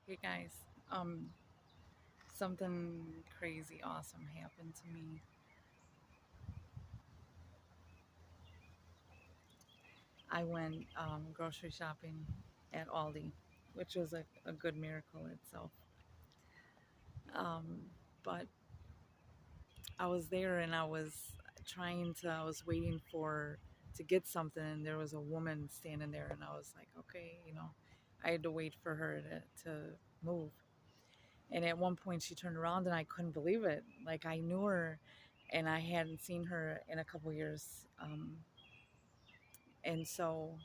Hey guys, something crazy awesome happened to me. I went grocery shopping at Aldi, which was a good miracle itself. Um, but I was there and I was waiting to get something, and there was a woman standing there, and I was like, okay, I had to wait for her to move. And at one point, she turned around, and I couldn't believe it. Like I knew her, and I hadn't seen her in a couple years. And so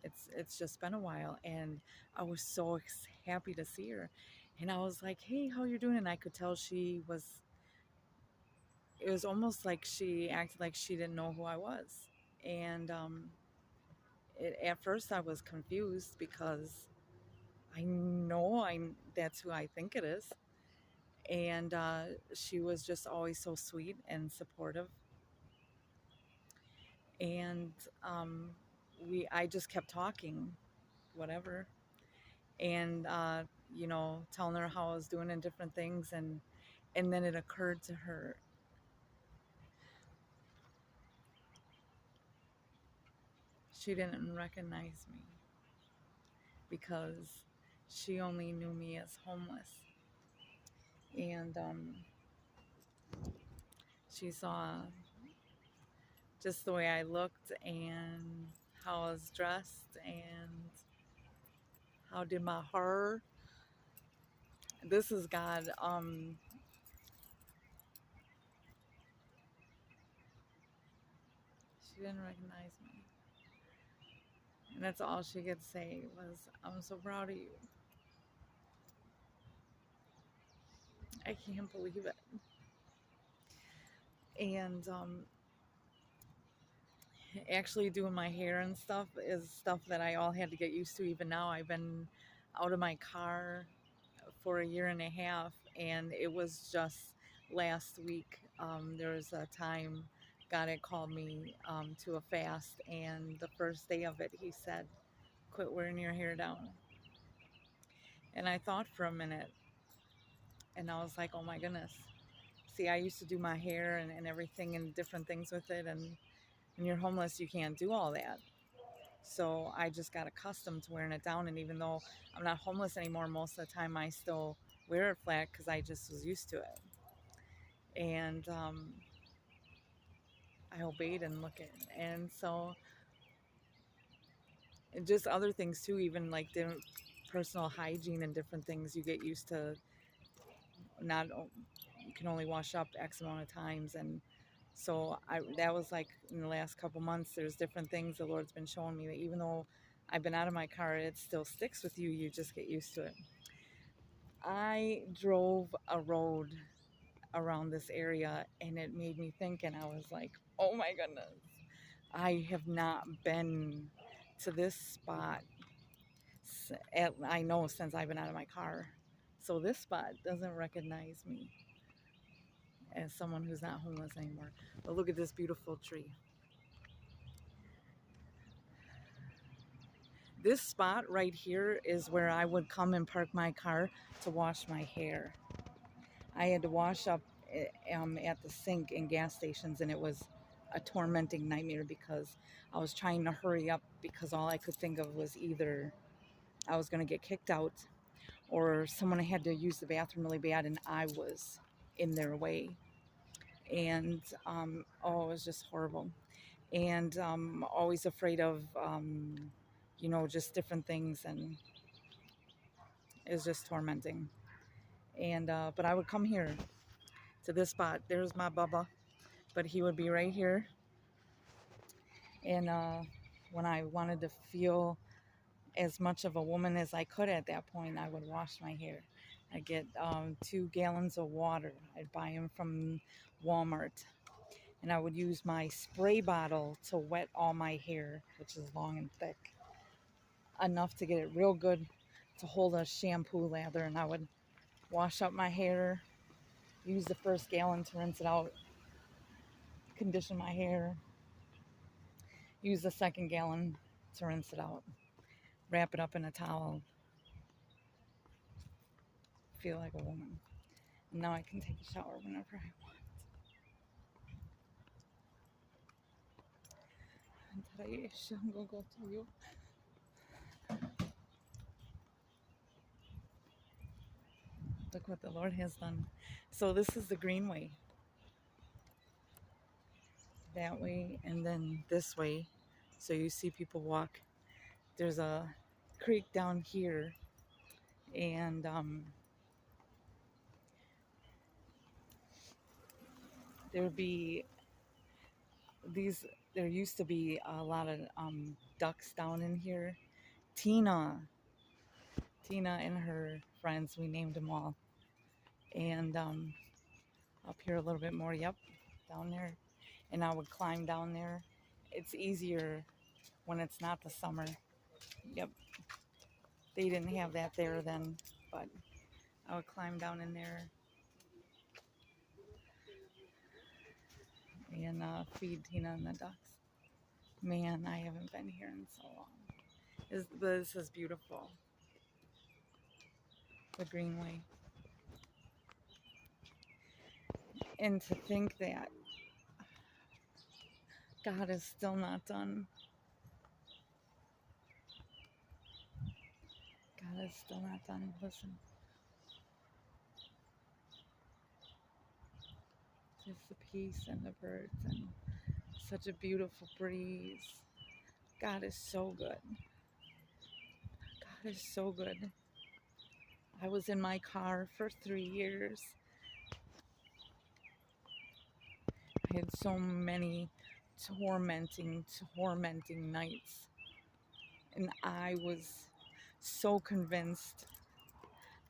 it's just been a while, and I was so happy to see her. And I was like, hey, how you doing? And I could tell it was almost like she acted like she didn't know who I was. And at first I was confused because I know that's who I think it is. And she was just always so sweet and supportive. And I just kept talking, whatever. And telling her how I was doing and different things. And then it occurred to her, she didn't recognize me because she only knew me as homeless. And she saw just the way I looked and how I was dressed and how did my hair. This is God. She didn't recognize me. And that's all she could say was, I'm so proud of you. I can't believe it. And actually doing my hair and stuff is stuff that I all had to get used to. Even now, I've been out of my car for a year and a half, and it was just last week. There was a time God had called me to a fast, and the first day of it, He said, "Quit wearing your hair down." And I thought for a minute, and I was like, "Oh my goodness." See, I used to do my hair and everything and different things with it, and when you're homeless, you can't do all that. So I just got accustomed to wearing it down. And even though I'm not homeless anymore, most of the time I still wear it flat because I just was used to it. And I obeyed and look at, and so and just other things too, even like different personal hygiene and different things you get used to. Not you can only wash up X amount of times, and so that was like in the last couple months. There's different things the Lord's been showing me that even though I've been out of my car, it still sticks with you. You just get used to it. I drove a road around this area, and it made me think, and I was like, oh my goodness, I have not been to this spot I know since I've been out of my car. So this spot doesn't recognize me as someone who's not homeless anymore. But look at this beautiful tree. This spot right here is where I would come and park my car to wash my hair. I had to wash up at the sink in gas stations, and it was a tormenting nightmare because I was trying to hurry up because all I could think of was either I was going to get kicked out or someone had to use the bathroom really bad and I was in their way. And oh, it was just horrible. And always afraid of, just different things, and it was just tormenting. And but I would come here to this spot. There's my Bubba, but he would be right here. And when I wanted to feel as much of a woman as I could at that point, I would wash my hair. I'd get 2 gallons of water. I'd buy them from Walmart. And I would use my spray bottle to wet all my hair, which is long and thick, enough to get it real good to hold a shampoo lather. And I would wash up my hair, use the first gallon to rinse it out, condition my hair, use the second gallon to rinse it out, wrap it up in a towel, feel like a woman. And now I can take a shower whenever I want. Look what the Lord has done. So this is the Greenway. That way and then this way. So you see people walk. There's a creek down here. And there'd be these, there used to be a lot of ducks down in here. Tina and her friends, we named them all. And up here a little bit more, yep, down there. And I would climb down there. It's easier when it's not the summer. Yep. They didn't have that there then, but I would climb down in there and feed Tina and the ducks. Man, I haven't been here in so long. This is beautiful. The Greenway. And to think that God is still not done. God is still not done. Listen. Just the peace and the birds and such a beautiful breeze. God is so good. God is so good. I was in my car for 3 years. I had so many tormenting nights. And I was so convinced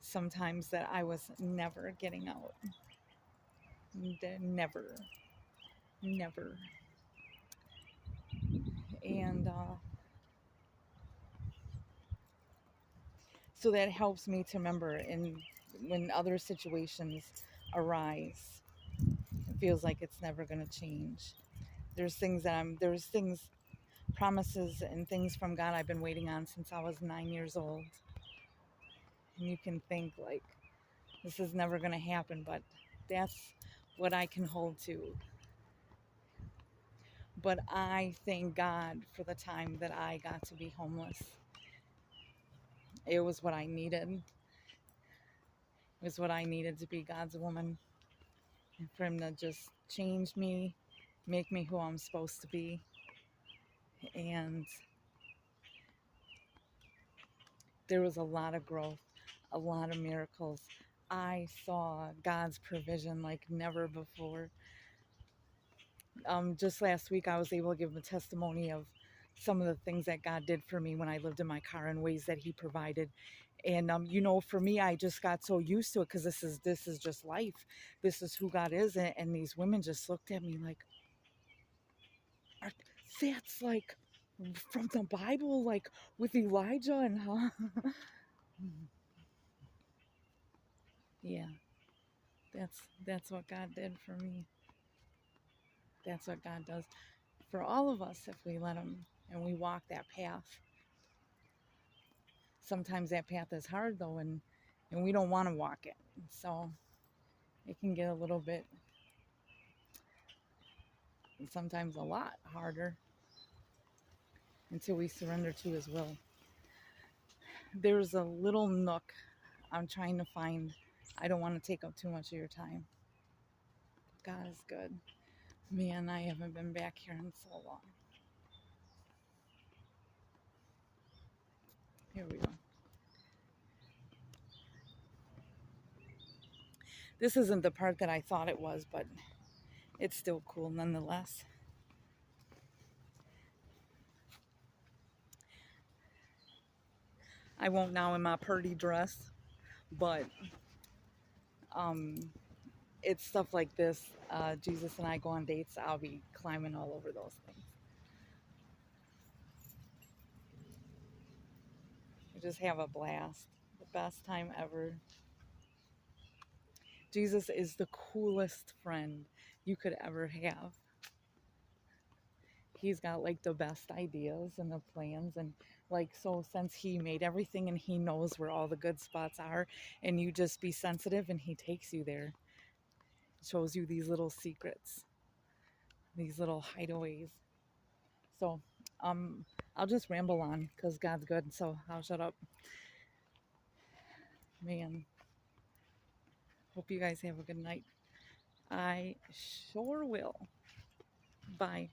sometimes that I was never getting out. Never. And so that helps me to remember when other situations arise, it feels like it's never going to change. There's things, promises and things from God I've been waiting on since I was 9 years old. And you can think like, this is never going to happen, but that's what I can hold to. But I thank God for the time that I got to be homeless. It was what I needed. It was what I needed to be God's woman. And for Him to just change me, make me who I'm supposed to be. And there was a lot of growth, a lot of miracles. I saw God's provision like never before. Just last week, I was able to give a testimony of some of the things that God did for me when I lived in my car and ways that He provided. And for me, I just got so used to it because this is just life. This is who God is. And these women just looked at me like, that's like from the Bible, like with Elijah and huh? Yeah, that's what God did for me. That's what God does for all of us if we let Him and we walk that path. Sometimes that path is hard though, and we don't want to walk it. So it can get a little bit, sometimes a lot harder until we surrender to His will. There's a little nook I'm trying to find. I don't want to take up too much of your time. God is good. Man, I haven't been back here in so long. Here we go. This isn't the part that I thought it was, but it's still cool nonetheless. I won't now in my purdy dress, but it's stuff like this. Jesus and I go on dates. I'll be climbing all over those things. We just have a blast. The best time ever. Jesus is the coolest friend you could ever have. he's got like the best ideas and the plans. And like, so since he made everything and he knows where all the good spots are, and you just be sensitive and he takes you there, shows you these little secrets, these little hideaways. So I'll just ramble on because God's good, so I'll shut up. Man, hope you guys have a good night. I sure will. Bye.